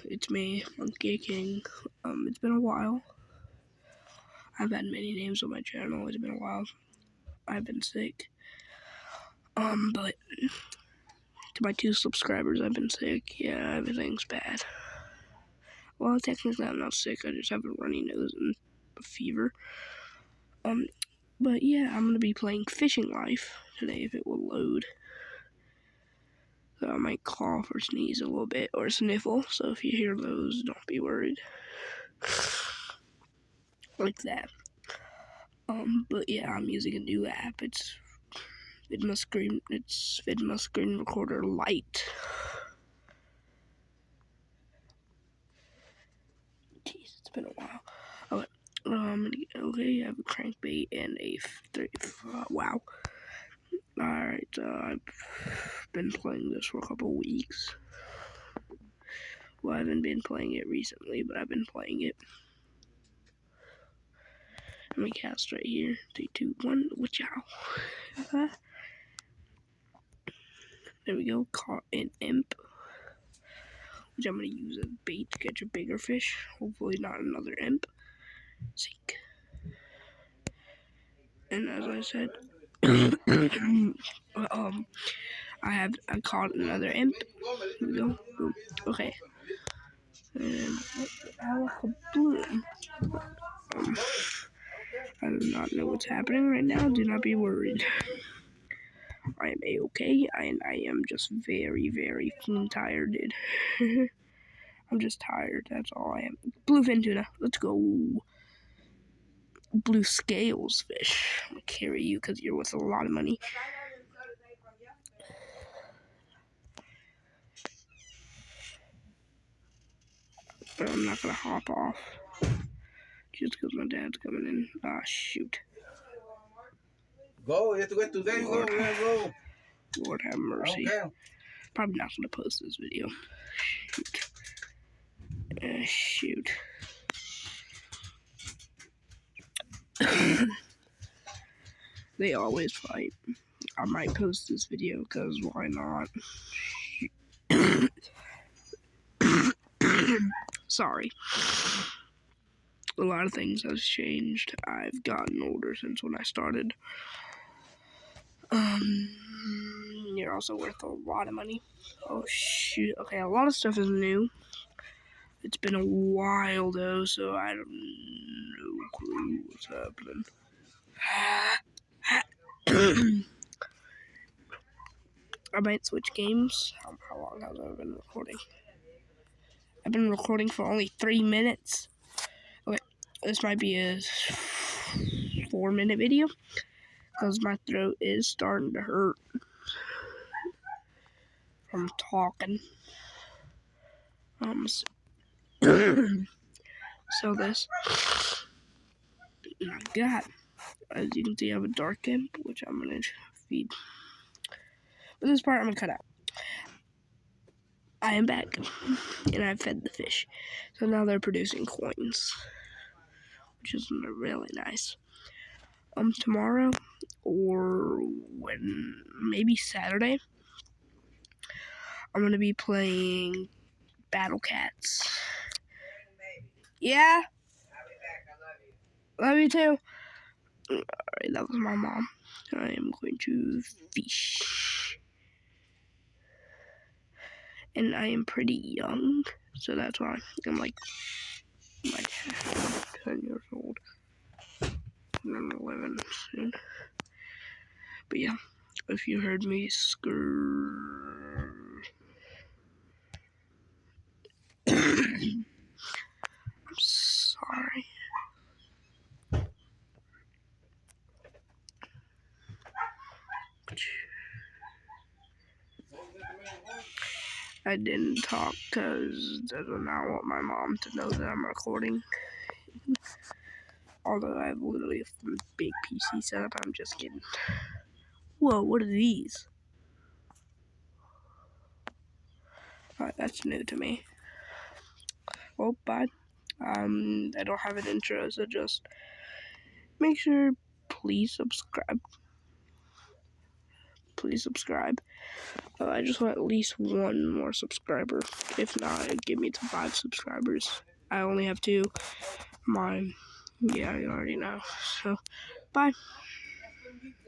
It's me, Monkey King. It's been a while. I've had many names on my channel. It's been a while. I've been sick. But to my 2 subscribers, I've been sick. Yeah, everything's bad. Well, technically I'm not sick. I just have a runny nose and a fever. But yeah, I'm gonna be playing Fishing Life today if it will load. So I might cough or sneeze a little bit or sniffle. So if you hear those, don't be worried. Like that. But yeah, I'm using a new app. It's Vidma Screen Recorder Lite. Jeez, it's been a while. Okay, I have a crankbait and a wow. Alright, I've been playing this for a couple weeks. Well, I haven't been playing it recently, but I've been playing it. Let me cast right here. 3, 2, 1, watch out. There we go, caught an imp. Which I'm going to use as bait to catch a bigger fish. Hopefully not another imp. Sink. And as I said, I caught another imp. Here we go. Boom. Okay. And Alakabloom. I do not know what's happening right now. Do not be worried. I am a-okay, and I am just very, very tired, dude. I'm just tired, that's all I am. Bluefin tuna, let's go. Blue scales fish. I'm gonna carry you because you're worth a lot of money. But I'm not gonna hop off just because my dad's coming in. Ah, shoot. Go, you have to go today. Lord, Go. Lord have mercy. Okay. Probably not gonna post this video. Shoot. They always fight. I might post this video because why not? Sorry. A lot of things has changed. I've gotten older since when I started. You're also worth a lot of money. Oh shoot. Okay, a lot of stuff is new. It's been a while though, so I don't know clue what's happening. I might switch games. How long have I been recording? I've been recording for only 3 minutes. Okay, this might be a 4-minute video because my throat is starting to hurt from talking. So this, my God, as you can see, I have a dark imp, which I'm gonna feed. But this part I'm gonna cut out. I am back, and I've fed the fish, so now they're producing coins, which is really nice. Tomorrow or maybe Saturday, I'm gonna be playing Battle Cats. Yeah. Love you too. Alright, that was my mom. I am going to fish. And I am pretty young, so that's why I'm like 10 years old. I'm 11 soon. But yeah, if you heard me I'm sorry. I didn't talk because I do not want my mom to know that I'm recording. Although I have literally a big PC setup, I'm just kidding. Whoa, what are these? Alright, that's new to me. Oh, bye. I don't have an intro, so just make sure, please subscribe. please subscribe. I just want at least one more subscriber. If not, it'd get me to 5 subscribers. I only have 2. Mine, yeah, you already know. So, bye.